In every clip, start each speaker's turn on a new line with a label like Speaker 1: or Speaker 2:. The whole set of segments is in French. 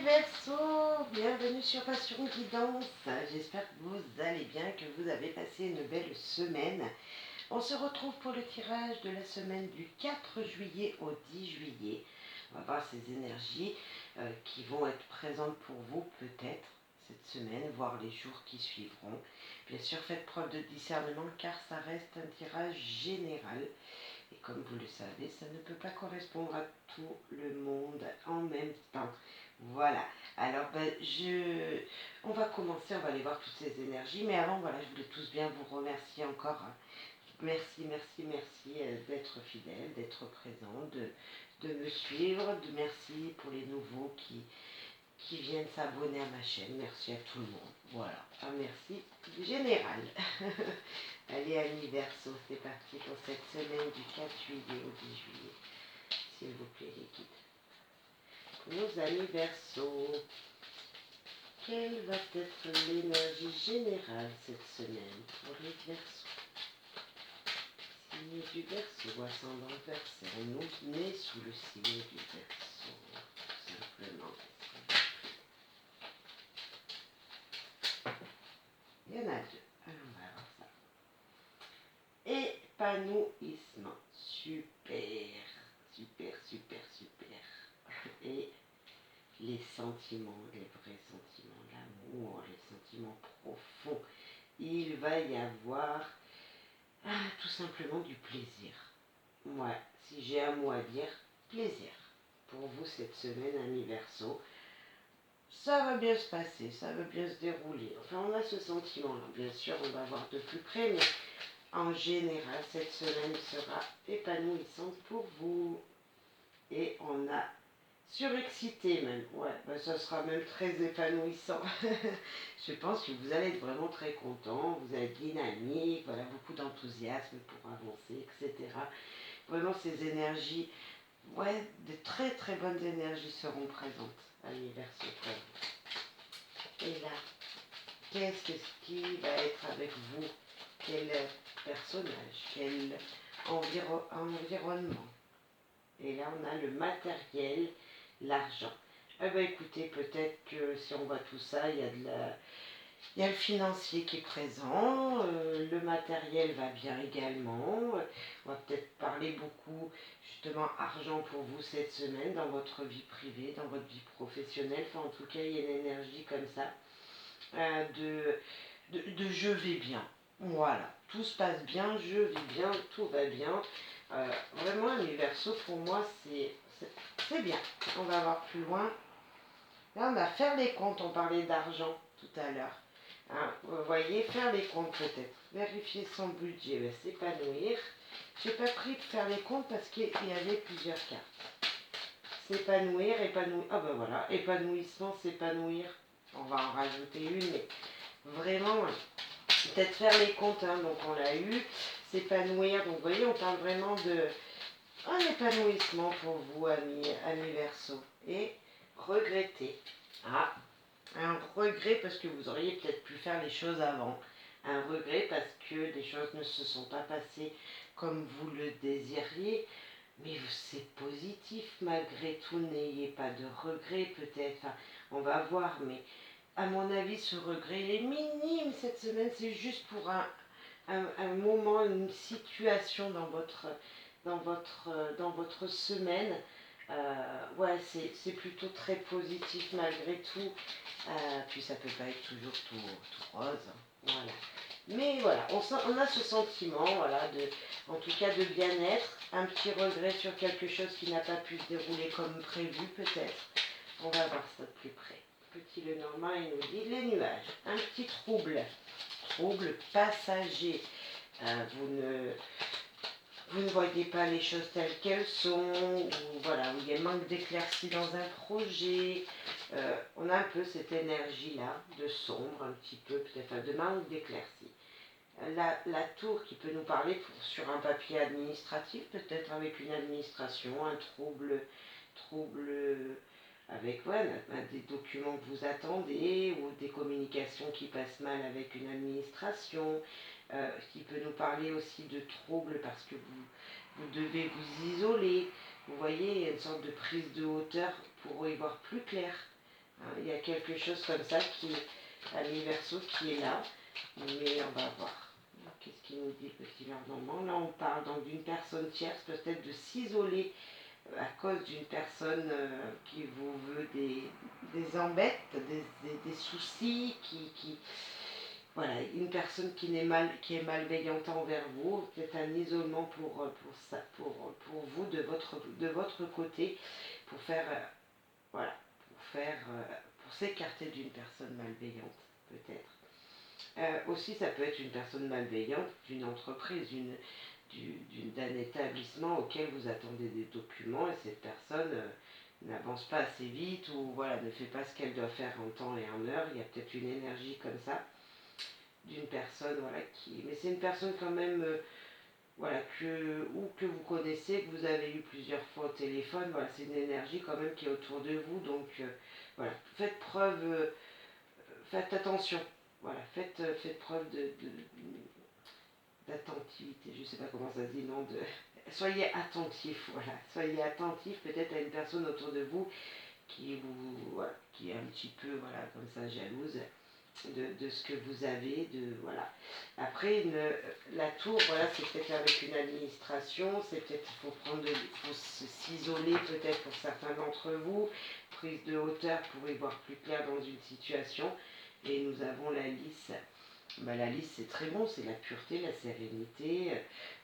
Speaker 1: Verseau, bienvenue sur Passion Guidance. J'espère que vous allez bien, que vous avez passé une belle semaine. On se retrouve pour le tirage de la semaine du 4 juillet au 10 juillet. On va voir ces énergies qui vont être présentes pour vous peut-être cette semaine, voire les jours qui suivront. Bien sûr, faites preuve de discernement car ça reste un tirage général. Et comme vous le savez, ça ne peut pas correspondre à tout le monde en même temps. Voilà. Alors, on va commencer, on va aller voir toutes ces énergies. Mais avant, voilà, je voulais tous bien vous remercier encore. Merci, merci, merci d'être fidèle, d'être présent, de me suivre. Merci pour les nouveaux qui viennent s'abonner à ma chaîne. Merci à tout le monde. Voilà. Un merci général. Allez, amis Verseau, c'est parti pour cette semaine du 4 juillet au 10 juillet. S'il vous plaît, les guides. Nos amis Verseau, quelle va être l'énergie générale cette semaine pour les Verseaux? Signe du Verseau, ascendant Verseau, on est sous le signe du Verseau, tout simplement. Il y en a deux. Alors, on va voir ça. Épanouissement. Super, super, super, super. Et les sentiments, les vrais sentiments, l'amour, les sentiments profonds. Il va y avoir tout simplement du plaisir. Moi, si j'ai un mot à dire, plaisir. Pour vous cette semaine, amis Verseau, ça va bien se passer, ça va bien se dérouler. Enfin, on a ce sentiment-là. Bien sûr, on va voir de plus près, mais en général, cette semaine sera épanouissante pour vous. Et on a surexcité même. Ouais, ça sera même très épanouissant. Je pense que vous allez être vraiment très content, vous allez être dynamique, voilà, beaucoup d'enthousiasme pour avancer, etc. Vraiment, ces énergies, ouais, de très très bonnes énergies seront présentes à l'univers pour vous. Et là, qu'est-ce qui va être avec vous? Quel personnage? Quel environnement? Et là, on a le matériel, l'argent. Eh bien, écoutez, peut-être que si on voit tout ça, il y a le financier qui est présent, le matériel va bien également. On va peut-être parler beaucoup, justement, argent pour vous cette semaine, dans votre vie privée, dans votre vie professionnelle. Enfin, en tout cas, il y a une énergie comme ça, de je vais bien. Voilà, tout se passe bien, je vis bien, tout va bien. Vraiment, les Verseaux, pour moi, c'est bien. On va voir plus loin. Là, on va faire les comptes. On parlait d'argent tout à l'heure. Hein, vous voyez, faire les comptes peut-être. Vérifier son budget, s'épanouir. Je n'ai pas pris de faire les comptes parce qu'il y avait plusieurs cartes. S'épanouir, épanouir. Ah ben voilà, épanouissement, s'épanouir. On va en rajouter une, mais vraiment, peut-être faire les comptes. Hein, donc on l'a eu. S'épanouir. Donc vous voyez, on parle vraiment de un épanouissement pour vous, amis Verseau. Et regretter. Ah, un regret parce que vous auriez peut-être pu faire les choses avant. Un regret parce que les choses ne se sont pas passées comme vous le désiriez. Mais c'est positif malgré tout. N'ayez pas de regret peut-être. Enfin, on va voir, mais à mon avis, ce regret il est minime cette semaine. C'est juste pour un moment, une situation dans votre semaine. Ouais, c'est plutôt très positif malgré tout. Puis ça peut pas être toujours tout rose. Voilà. Mais voilà, on a ce sentiment, voilà, en tout cas de bien-être. Un petit regret sur quelque chose qui n'a pas pu se dérouler comme prévu peut-être. On va voir ça de plus près. Petit Lenormand, il nous dit les nuages. Un petit trouble passager. Vous ne voyez pas les choses telles qu'elles sont, ou voilà, où il y a manque d'éclaircie dans un projet. On a un peu cette énergie-là, de sombre un petit peu, peut-être de manque d'éclaircie. La tour qui peut nous parler sur un papier administratif, peut-être avec une administration, un trouble avec des documents que vous attendez ou des communications qui passent mal avec une administration, qui peut nous parler aussi de troubles parce que vous devez vous isoler. Vous voyez, il y a une sorte de prise de hauteur pour y voir plus clair. Hein. Il y a quelque chose comme ça qui, à mi-verso, qui est là, mais on va voir. Qu'est-ce qu'il nous dit le petit Normand? Là, on parle donc d'une personne tierce, peut-être de s'isoler à cause d'une personne qui vous veut des embêtes, des soucis, voilà, une personne qui est malveillante envers vous, peut-être un isolement pour vous de votre côté, pour faire, voilà, pour s'écarter d'une personne malveillante, peut-être. Aussi, ça peut être une personne malveillante d'une entreprise, d'un établissement auquel vous attendez des documents et cette personne n'avance pas assez vite ou voilà, ne fait pas ce qu'elle doit faire en temps et en heure. Il y a peut-être une énergie comme ça d'une personne, voilà, mais c'est une personne quand même, voilà, que vous connaissez, que vous avez eu plusieurs fois au téléphone. Voilà, c'est une énergie quand même qui est autour de vous. Donc voilà, faites preuve, faites attention. Voilà, faites preuve d'attentivité, je ne sais pas comment ça se dit, non, soyez attentif, voilà, soyez attentif peut-être à une personne autour de vous voilà, qui est un petit peu, voilà, comme ça, jalouse de ce que vous avez, voilà. Après, la tour, voilà, c'est peut-être avec une administration, c'est peut-être, faut s'isoler peut-être pour certains d'entre vous, prise de hauteur pour y voir plus clair dans une situation, et nous avons la lisse. La liste c'est très bon, c'est la pureté, la sérénité,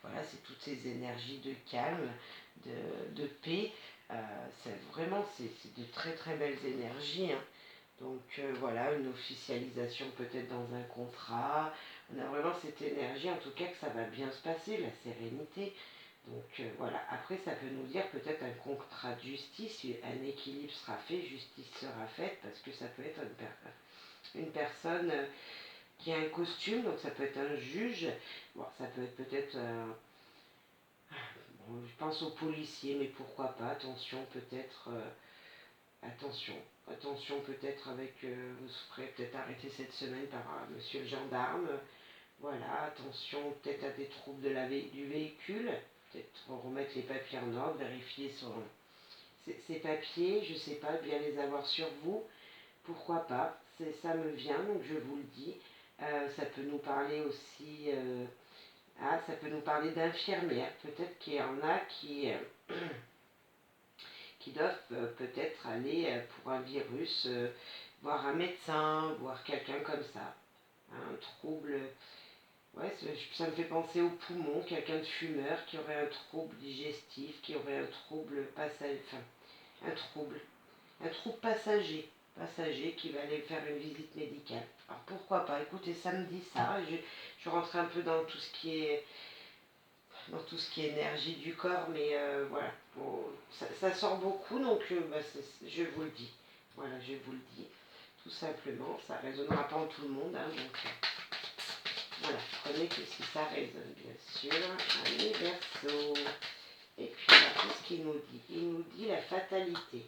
Speaker 1: voilà, c'est toutes ces énergies de calme, de paix. C'est de très très belles énergies. Hein. Donc voilà, une officialisation peut-être dans un contrat. On a vraiment cette énergie, en tout cas que ça va bien se passer, la sérénité. Donc voilà, après ça peut nous dire peut-être un contrat de justice, un équilibre sera fait, justice sera faite, parce que ça peut être une personne qui a un costume, donc ça peut être un juge, bon, ça peut être peut-être, bon, je pense aux policiers, mais pourquoi pas, attention peut-être, attention peut-être avec, vous serez peut-être arrêté cette semaine par monsieur le gendarme, voilà, attention peut-être à des troubles du véhicule, peut-être remettre les papiers en ordre, vérifier ses papiers, je sais pas, bien les avoir sur vous, pourquoi pas, ça me vient, donc je vous le dis. Ça peut nous parler aussi, ça peut nous parler d'infirmières, peut-être qu'il y en a qui doivent peut-être aller pour un virus, voir un médecin, voir quelqu'un comme ça. Un trouble, ouais, ça me fait penser au poumon, quelqu'un de fumeur qui aurait un trouble digestif, qui aurait un trouble passager, enfin, un trouble passager qui va aller faire une visite médicale. Alors pourquoi pas, écoutez, ça me dit ça, je rentre un peu dans tout ce qui est énergie du corps, mais voilà, bon, ça sort beaucoup, donc je vous le dis. Voilà, je vous le dis, tout simplement, ça ne résonnera pas en tout le monde, hein, donc voilà, prenez que si ça résonne, bien sûr. Allez, Verseau. Et puis là, qu'est-ce qu'il nous dit? Il nous dit la fatalité.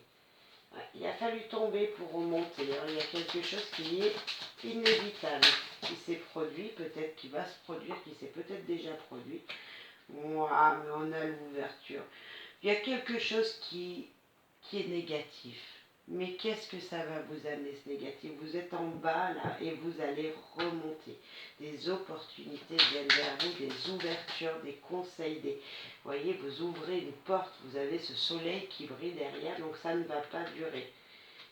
Speaker 1: Ouais, il a fallu tomber pour remonter, hein. Il y a quelque chose qui est inévitable, qui s'est produit, peut-être qui va se produire, qui s'est peut-être déjà produit. Ouah, mais on a l'ouverture. Il y a quelque chose qui est négatif. Mais qu'est-ce que ça va vous amener ce négatif? Vous êtes en bas là et vous allez remonter. Des opportunités viennent vers vous, des ouvertures, des conseils. Vous voyez, vous ouvrez une porte, vous avez ce soleil qui brille derrière, donc ça ne va pas durer.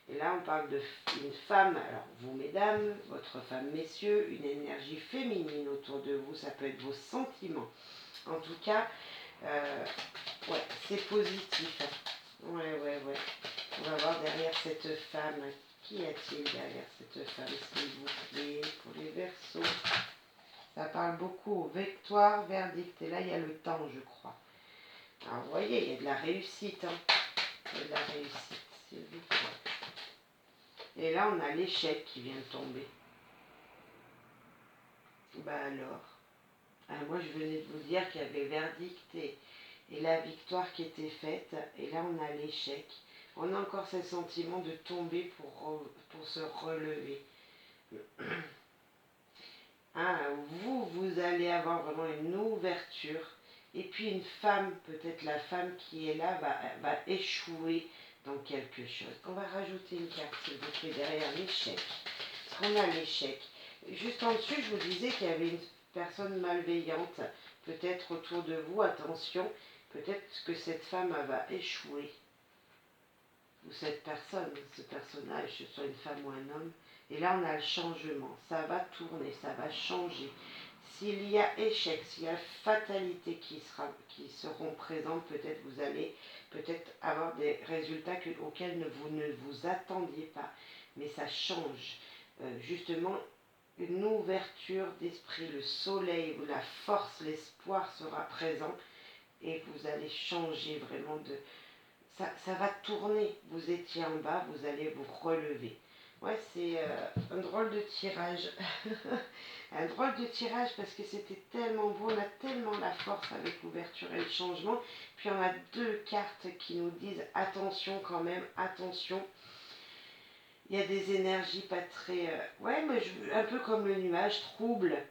Speaker 1: Et là, on parle d'une femme, alors vous mesdames, votre femme messieurs, une énergie féminine autour de vous, ça peut être vos sentiments. En tout cas, ouais, c'est positif. Ouais. On va voir derrière cette femme. Qui a-t-il derrière cette femme, s'il vous plaît, pour les Verseaux? Ça parle beaucoup. Victoire, verdict. Et là, il y a le temps, je crois. Alors, vous voyez, il y a de la réussite. Hein. Il y a de la réussite, s'il vous plaît. Et là, on a l'échec qui vient de tomber. Bah alors. Moi, je venais de vous dire qu'il y avait verdict et la victoire qui était faite. Et là, on a l'échec. On a encore ce sentiment de tomber pour se relever. Vous allez avoir vraiment une ouverture. Et puis une femme, peut-être la femme qui est là, va échouer dans quelque chose. On va rajouter une carte, s'il vous plaît, derrière l'échec. Parce qu'on a l'échec. Juste en dessus, je vous disais qu'il y avait une personne malveillante, peut-être autour de vous. Attention, peut-être que cette femme va échouer. Ou cette personne, ce personnage, que ce soit une femme ou un homme. Et là, on a le changement. Ça va tourner, ça va changer. S'il y a échec, s'il y a fatalité qui seront présentes, peut-être vous allez peut-être avoir des résultats auxquels vous ne vous attendiez pas. Mais ça change. Justement, une ouverture d'esprit, le soleil, la force, l'espoir sera présent et vous allez changer vraiment de... Ça va tourner. Vous étiez en bas, vous allez vous relever. Ouais, c'est un drôle de tirage. Un drôle de tirage parce que c'était tellement beau. On a tellement la force avec l'ouverture et le changement. Puis on a deux cartes qui nous disent attention quand même, attention. Il y a des énergies pas très... ouais, mais un peu comme le nuage, trouble.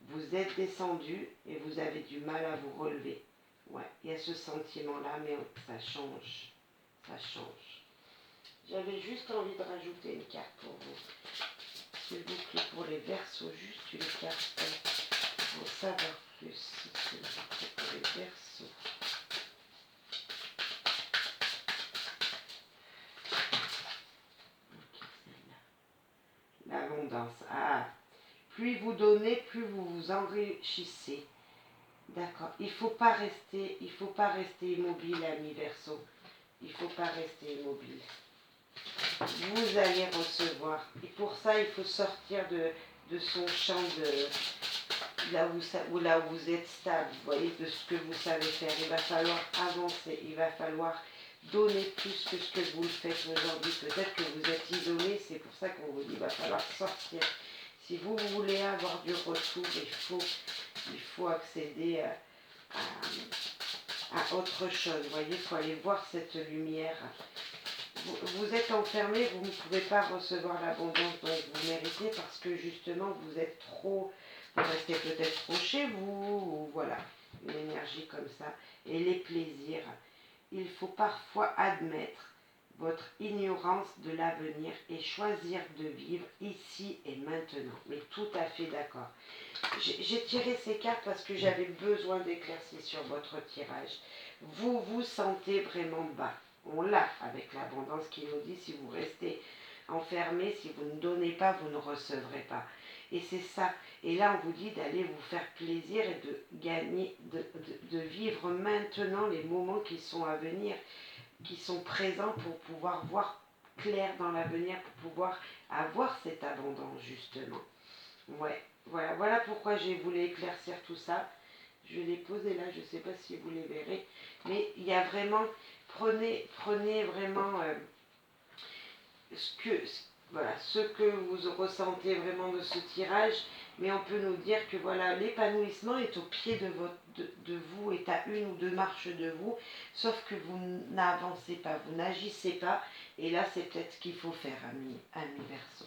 Speaker 1: Vous êtes descendu et vous avez du mal à vous relever. Ouais, il y a ce sentiment-là, mais ça change. Ça change. J'avais juste envie de rajouter une carte pour vous. S'il vous plaît, pour les Verseaux, juste une carte pour savoir plus. S'il vous plaît, pour les Verseaux. L'abondance. Ah, plus vous donnez, plus vous vous enrichissez. D'accord. Il ne faut pas rester immobile, ami Verseau. Il ne faut pas rester immobile. Vous allez recevoir. Et pour ça, il faut sortir de son champ de là où vous êtes stable, vous voyez, de ce que vous savez faire. Il va falloir avancer, il va falloir donner plus que ce que vous le faites aujourd'hui. Peut-être que vous êtes isolé, c'est pour ça qu'on vous dit qu'il va falloir sortir. Si vous voulez avoir du retour, il faut accéder à autre chose. Vous voyez, il faut aller voir cette lumière. Vous êtes enfermé, vous ne pouvez pas recevoir l'abondance dont vous méritez parce que justement vous êtes trop, vous restez peut-être trop chez vous, ou voilà, une énergie comme ça. Et les plaisirs, il faut parfois admettre votre ignorance de l'avenir et choisir de vivre ici et maintenant. Mais tout à fait d'accord. J'ai tiré ces cartes parce que j'avais besoin d'éclaircir sur votre tirage. Vous vous sentez vraiment bas. On l'a avec l'abondance qui nous dit si vous restez enfermé, si vous ne donnez pas, vous ne recevrez pas. Et c'est ça. Et là, on vous dit d'aller vous faire plaisir et de gagner, de vivre maintenant les moments qui sont à venir, qui sont présents pour pouvoir voir clair dans l'avenir, pour pouvoir avoir cette abondance justement. Ouais, voilà pourquoi j'ai voulu éclaircir tout ça. Je l'ai posé là, je ne sais pas si vous les verrez, mais il y a vraiment, prenez vraiment ce que vous ressentez vraiment de ce tirage, mais on peut nous dire que voilà, l'épanouissement est au pied de vous, est à une ou deux marches de vous, sauf que vous n'avancez pas, vous n'agissez pas, et là c'est peut-être ce qu'il faut faire, ami Verseau.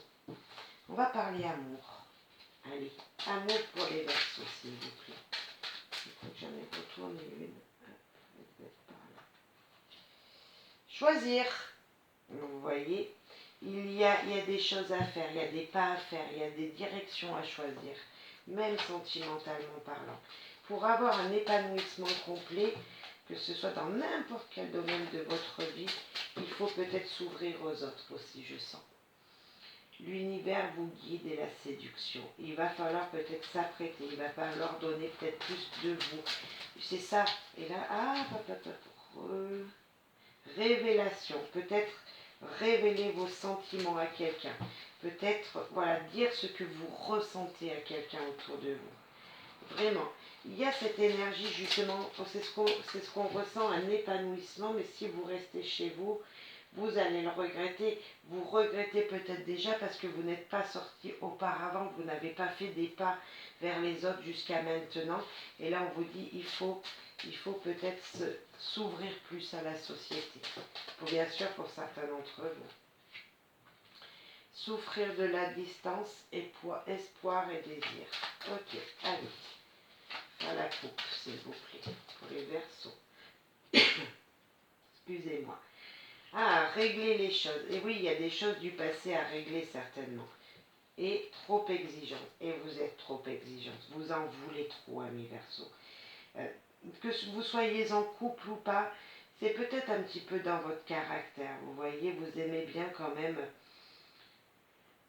Speaker 1: On va parler amour. Allez, amour pour les Verseaux, s'il vous plaît. Il faut que j'en ai retourné une. Choisir. Vous voyez, il y a des choses à faire, il y a des pas à faire, il y a des directions à choisir, même sentimentalement parlant. Pour avoir un épanouissement complet, que ce soit dans n'importe quel domaine de votre vie, il faut peut-être s'ouvrir aux autres aussi, je sens. L'univers vous guide et la séduction. Il va falloir peut-être s'apprêter, il va falloir donner peut-être plus de vous. C'est ça. Et là, révélation. Peut-être révéler vos sentiments à quelqu'un. Peut-être, voilà, dire ce que vous ressentez à quelqu'un autour de vous. Vraiment. Il y a cette énergie, justement, c'est ce qu'on ressent, un épanouissement, mais si vous restez chez vous, vous allez le regretter. Vous regrettez peut-être déjà parce que vous n'êtes pas sorti auparavant, vous n'avez pas fait des pas vers les autres jusqu'à maintenant. Et là, on vous dit, il faut peut-être s'ouvrir plus à la société. Bien sûr, pour certains d'entre vous. Souffrir de la distance, espoir et désir. Ok, allez. À la coupe, s'il vous plaît, pour les Verseaux. Excusez-moi. Ah, régler les choses. Et oui, il y a des choses du passé à régler certainement. Et trop exigeante. Et vous êtes trop exigeante. Vous en voulez trop, ami Verseau. Euh, que vous soyez en couple ou pas, c'est peut-être un petit peu dans votre caractère. Vous voyez, vous aimez bien quand même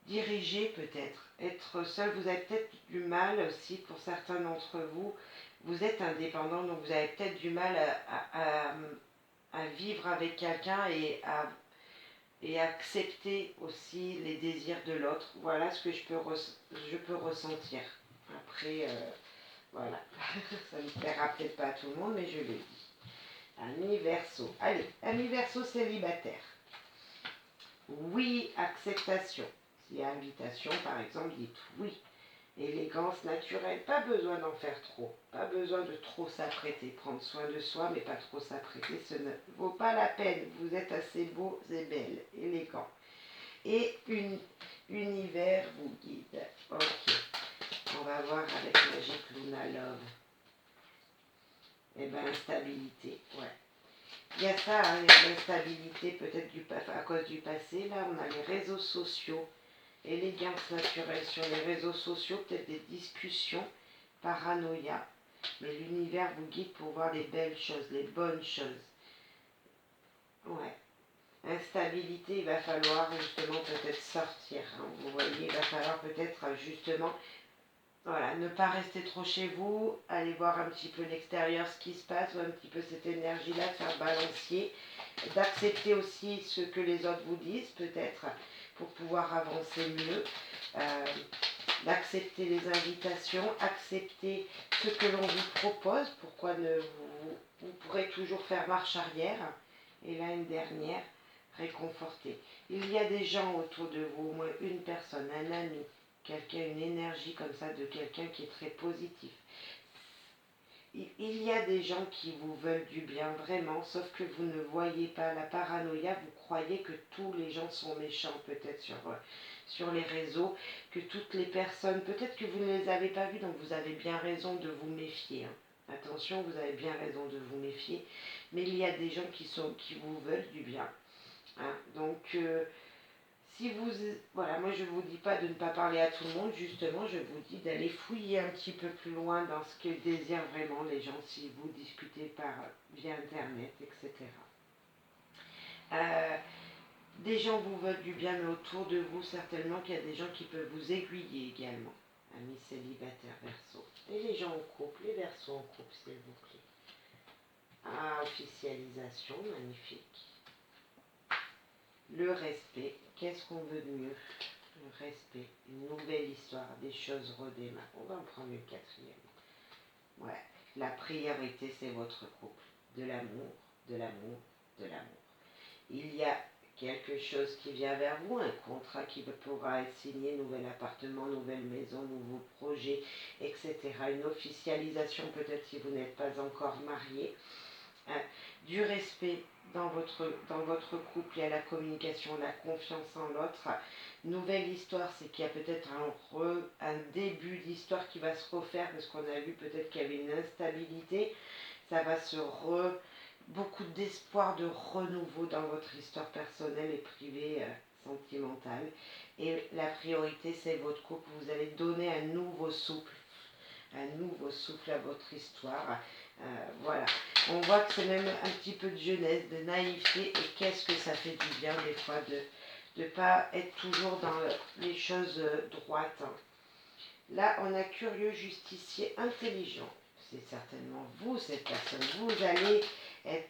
Speaker 1: diriger peut-être. Être seul, vous avez peut-être du mal aussi pour certains d'entre vous. Vous êtes indépendant, donc vous avez peut-être du mal à vivre avec quelqu'un et accepter aussi les désirs de l'autre. Voilà ce que je peux ressentir. Après, voilà, ça ne plaira peut-être pas à tout le monde, mais je le dis. Ami Verseau. Allez, ami Verseau célibataire. Oui, acceptation. S'il y a invitation, par exemple, dites oui. Élégance naturelle, pas besoin d'en faire trop, pas besoin de trop s'apprêter, prendre soin de soi, mais pas trop s'apprêter, ce ne vaut pas la peine, vous êtes assez beaux et belles, élégants. Et univers vous guide. Ok, on va voir avec Magic Luna Love. Eh bien, instabilité, ouais. Il y a ça, hein, il y a l'instabilité peut-être à cause du passé. Là, on a les réseaux sociaux, élégance naturelle sur les réseaux sociaux, peut-être des discussions, paranoïa. Mais l'univers vous guide pour voir les belles choses, les bonnes choses. Ouais. Instabilité, il va falloir justement peut-être sortir. Hein. Vous voyez, il va falloir peut-être justement, voilà, ne pas rester trop chez vous, aller voir un petit peu l'extérieur, ce qui se passe, ou un petit peu cette énergie-là, faire balancier, d'accepter aussi ce que les autres vous disent peut-être, pour pouvoir avancer mieux, d'accepter les invitations, accepter ce que l'on vous propose, pourquoi ne vous pourrez toujours faire marche arrière, et là une dernière, réconforter. Il y a des gens autour de vous, au moins une personne, un ami, quelqu'un, une énergie comme ça de quelqu'un qui est très positif. Il y a des gens qui vous veulent du bien vraiment, sauf que vous ne voyez pas la paranoïa, vous croyez que tous les gens sont méchants peut-être sur les réseaux, que toutes les personnes, peut-être que vous ne les avez pas vues, donc vous avez bien raison de vous méfier. Hein. Attention, vous avez bien raison de vous méfier, mais il y a des gens qui vous veulent du bien. Hein. Donc, si vous, voilà, moi je ne vous dis pas de ne pas parler à tout le monde, justement, je vous dis d'aller fouiller un petit peu plus loin dans ce que désirent vraiment les gens si vous discutez via Internet, etc. Des gens vous veulent du bien, mais autour de vous, certainement qu'il y a des gens qui peuvent vous aiguiller également. Amis célibataires Verseau. Et les gens en couple, les Verseaux en couple, s'il vous plaît. Ah, officialisation, magnifique. Le respect, qu'est-ce qu'on veut de mieux? Le respect, une nouvelle histoire, des choses redémarrent. On va en prendre une quatrième. Ouais, la priorité, c'est votre couple. De l'amour, de l'amour, de l'amour. Il y a quelque chose qui vient vers vous, un contrat qui pourra être signé, nouvel appartement, nouvelle maison, nouveau projet, etc. Une officialisation peut-être si vous n'êtes pas encore marié. Du respect dans votre couple, il y a la communication, la confiance en l'autre. Nouvelle histoire, c'est qu'il y a peut-être un début d'histoire qui va se refaire parce qu'on a vu peut-être qu'il y avait une instabilité. Ça va beaucoup d'espoir de renouveau dans votre histoire personnelle et privée, sentimentale. Et la priorité, c'est votre couple. Vous allez donner un nouveau souffle à votre histoire. Voilà. On voit que c'est même un petit peu de jeunesse, de naïveté, et qu'est-ce que ça fait du bien des fois de ne pas être toujours dans les choses droites. Hein. Là, on a curieux, justicier, intelligent. C'est certainement vous, cette personne. Vous allez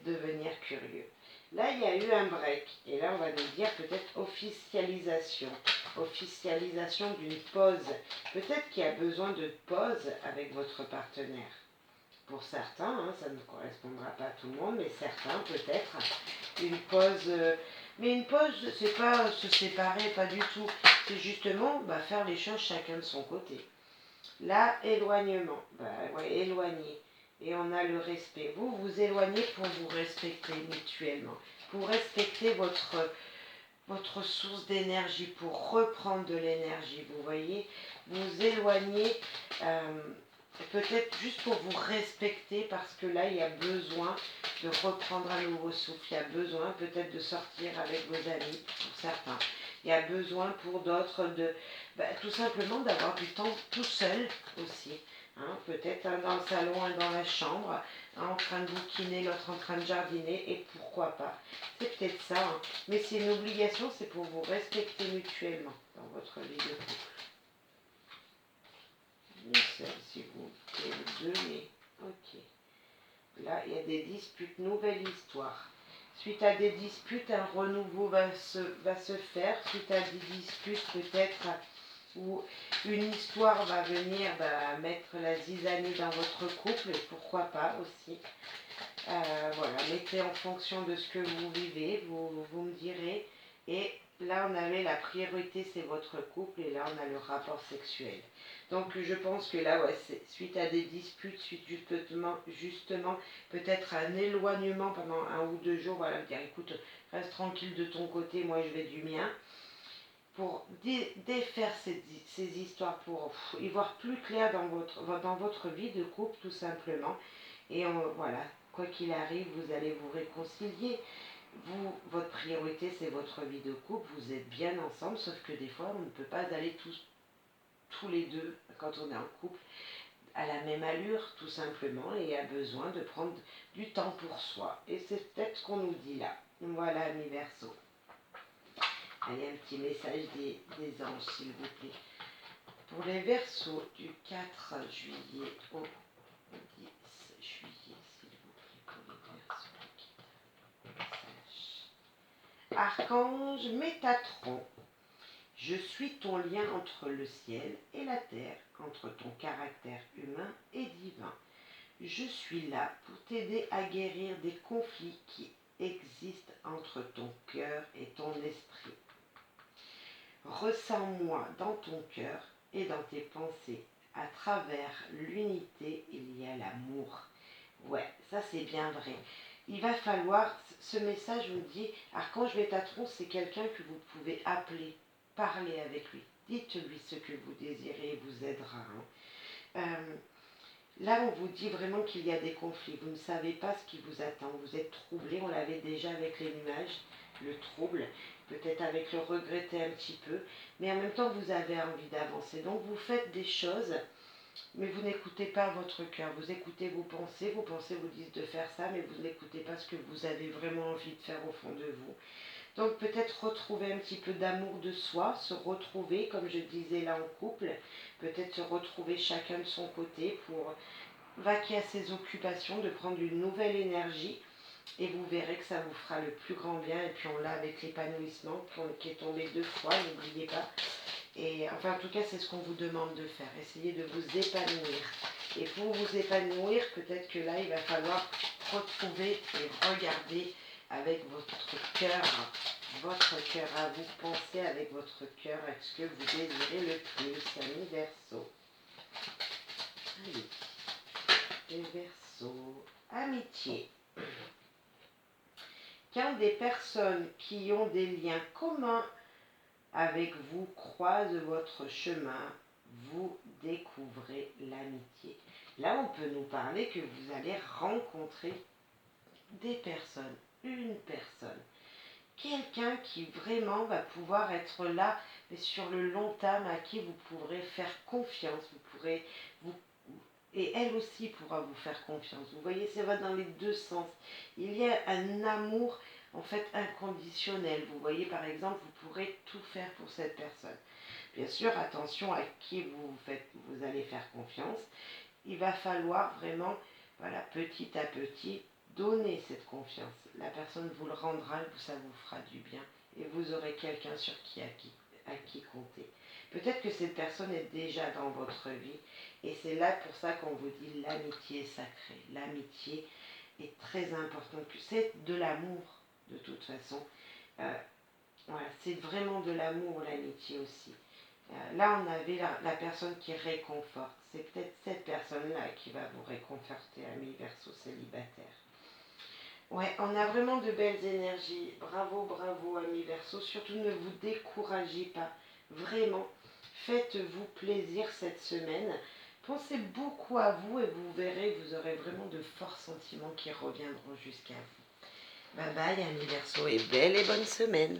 Speaker 1: devenir curieux. Là, il y a eu un break. Et là, on va nous dire peut-être officialisation. Officialisation d'une pause. Peut-être qu'il y a besoin de pause avec votre partenaire. Pour certains, hein, ça ne correspondra pas à tout le monde, mais certains peut-être. Une pause. Mais une pause, c'est pas se séparer, pas du tout. C'est justement faire les choses chacun de son côté. Là, éloignement. Ouais, éloigner. Et on a le respect. Vous vous éloignez pour vous respecter mutuellement. Pour respecter votre source d'énergie, pour reprendre de l'énergie. Vous voyez, vous éloignez peut-être juste pour vous respecter, parce que là, il y a besoin de reprendre un nouveau souffle. Il y a besoin peut-être de sortir avec vos amis, pour certains. Il y a besoin pour d'autres de tout simplement d'avoir du temps tout seul aussi. Hein, peut-être un dans le salon, un dans la chambre, un en train de bouquiner, l'autre en train de jardiner, et pourquoi pas. C'est peut-être ça, hein. Mais c'est une obligation, c'est pour vous respecter mutuellement dans votre vie de couple. Une seule, s'il vous plaît, deux, mais ok. Là, il y a des disputes, nouvelle histoire. Suite à des disputes, un renouveau va se faire. Suite à des disputes, peut-être, où une histoire va venir mettre la zizanie dans votre couple, et pourquoi pas aussi. Voilà, mettez en fonction de ce que vous vivez, vous me direz. Et là, on avait la priorité, c'est votre couple, et là, on a le rapport sexuel. Donc, je pense que là, ouais, c'est suite à des disputes, suite justement peut-être un éloignement pendant 1 ou 2 jours, voilà, dire, écoute, reste tranquille de ton côté, moi, je vais du mien. Pour défaire ces histoires, pour y voir plus clair dans votre vie de couple, tout simplement. Et voilà, quoi qu'il arrive, vous allez vous réconcilier. Vous, votre priorité, c'est votre vie de couple. Vous êtes bien ensemble, sauf que des fois, on ne peut pas aller tous les deux, quand on est en couple, à la même allure, tout simplement, et a besoin de prendre du temps pour soi. Et c'est peut-être ce qu'on nous dit là. Voilà, amis Verseaux. Allez, un petit message des anges, s'il vous plaît. Pour les Verseaux du 4 juillet au 10 juillet, s'il vous plaît, pour les Verseaux. Archange Métatron, je suis ton lien entre le ciel et la terre, entre ton caractère humain et divin. Je suis là pour t'aider à guérir des conflits qui existent entre ton cœur et ton esprit. Ressens-moi dans ton cœur et dans tes pensées. À travers l'unité, il y a l'amour. Ouais, ça c'est bien vrai. Il va falloir, ce message vous dit, Archange Métatron, c'est quelqu'un que vous pouvez appeler, parler avec lui. Dites-lui ce que vous désirez, il vous aidera. Là, on vous dit vraiment qu'il y a des conflits. Vous ne savez pas ce qui vous attend. Vous êtes troublé. On l'avait déjà avec les nuages, le trouble, peut-être avec le regretter un petit peu. Mais en même temps, vous avez envie d'avancer. Donc, vous faites des choses, mais vous n'écoutez pas votre cœur. Vous écoutez vos pensées. Vos pensées vous disent de faire ça, mais vous n'écoutez pas ce que vous avez vraiment envie de faire au fond de vous. Donc peut-être retrouver un petit peu d'amour de soi, se retrouver, comme je disais là en couple, peut-être se retrouver chacun de son côté pour vaquer à ses occupations, de prendre une nouvelle énergie, et vous verrez que ça vous fera le plus grand bien. Et puis on l'a avec l'épanouissement qui est tombé 2 fois, n'oubliez pas. Et enfin en tout cas c'est ce qu'on vous demande de faire, essayez de vous épanouir. Et pour vous épanouir, peut-être que là il va falloir retrouver et regarder avec votre cœur à vous, pensez avec votre cœur à ce que vous désirez le plus, amis Verseaux. Allez, les Verseaux, amitié. Quand des personnes qui ont des liens communs avec vous croisent votre chemin, vous découvrez l'amitié. Là, on peut nous parler que vous allez rencontrer des personnes, une personne, quelqu'un qui vraiment va pouvoir être là, mais sur le long terme, à qui vous pourrez faire confiance, et elle aussi pourra vous faire confiance. Vous voyez, ça va dans les deux sens. Il y a un amour en fait inconditionnel. Vous voyez, par exemple, vous pourrez tout faire pour cette personne. Bien sûr, attention à qui vous allez faire confiance. Il va falloir vraiment, voilà, petit à petit, donner cette confiance. La personne vous le rendra, ça vous fera du bien, et vous aurez quelqu'un sur à qui compter. Peut-être que cette personne est déjà dans votre vie, et c'est là pour ça qu'on vous dit l'amitié sacrée. L'amitié est très importante. C'est de l'amour, de toute façon. Voilà, c'est vraiment de l'amour, l'amitié aussi. Là, on avait la personne qui réconforte. C'est peut-être cette personne-là qui va vous réconforter, amis Verseaux célibataires. Ouais, on a vraiment de belles énergies. Bravo, bravo, amis Verseaux. Surtout, ne vous découragez pas. Vraiment, faites-vous plaisir cette semaine. Pensez beaucoup à vous et vous verrez, vous aurez vraiment de forts sentiments qui reviendront jusqu'à vous. Bye bye, amis Verseaux, et belle et bonne semaine.